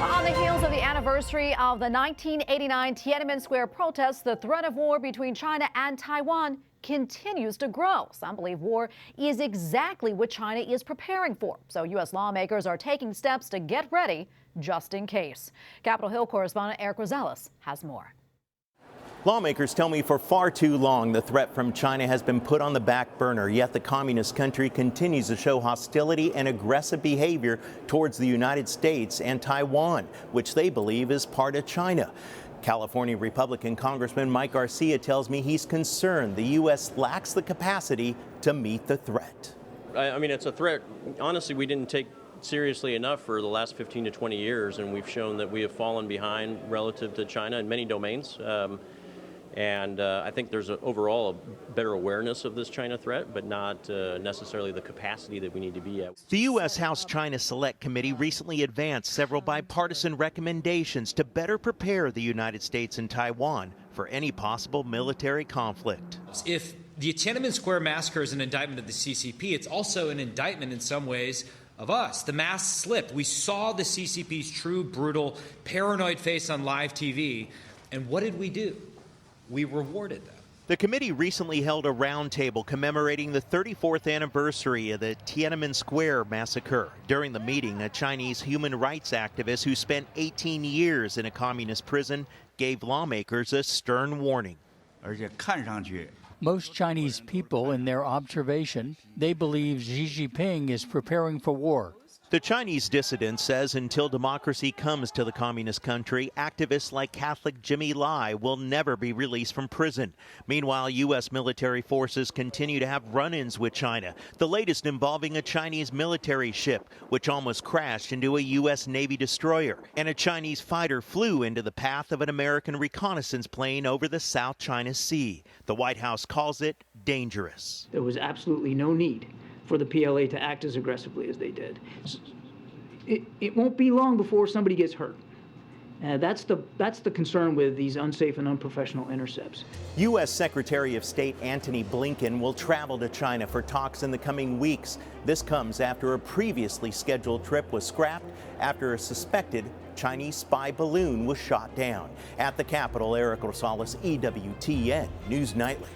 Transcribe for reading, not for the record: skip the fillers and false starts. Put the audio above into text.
On the heels of the anniversary of the 1989 Tiananmen Square protests, the threat of war between China and Taiwan continues to grow. Some believe war is exactly what China is preparing for. So U.S. lawmakers are taking steps to get ready just in case. Capitol Hill correspondent Erik Rosales has more. Lawmakers tell me for far too long the threat from China has been put on the back burner, yet the communist country continues to show hostility and aggressive behavior towards the United States and Taiwan, which they believe is part of China. California Republican Congressman Mike Garcia tells me he's concerned the U.S. lacks the capacity to meet the threat. I mean, it's a threat, honestly, we didn't take seriously enough for the last 15 to 20 years, and we've shown that we have fallen behind relative to China in many domains. I think there's overall a better awareness of this China threat, but not necessarily the capacity that we need to be at. The U.S. House China Select Committee recently advanced several bipartisan recommendations to better prepare the United States and Taiwan for any possible military conflict. If the Tiananmen Square massacre is an indictment of the CCP, it's also an indictment in some ways of us. The mask slipped. We saw the CCP's true, brutal, paranoid face on live TV, and what did we do? We rewarded them. The committee recently held a roundtable commemorating the 34th anniversary of the Tiananmen Square massacre. During the meeting, a Chinese human rights activist who spent 18 years in a communist prison gave lawmakers a stern warning. Most Chinese people, in their observation, they believe Xi Jinping is preparing for war. The Chinese dissident says until democracy comes to the communist country, activists like Catholic Jimmy Lai will never be released from prison. Meanwhile, U.S. military forces continue to have run-ins with China, the latest involving a Chinese military ship, which almost crashed into a U.S. Navy destroyer, and a Chinese fighter flew into the path of an American reconnaissance plane over the South China Sea. The White House calls it dangerous. There was absolutely no need for the PLA to act as aggressively as they did. It won't be long before somebody gets hurt. That's the concern with these unsafe and unprofessional intercepts. U.S. Secretary of State Antony Blinken will travel to China for talks in the coming weeks. This comes after a previously scheduled trip was scrapped after a suspected Chinese spy balloon was shot down. At the Capitol, Erik Rosales, EWTN News Nightly.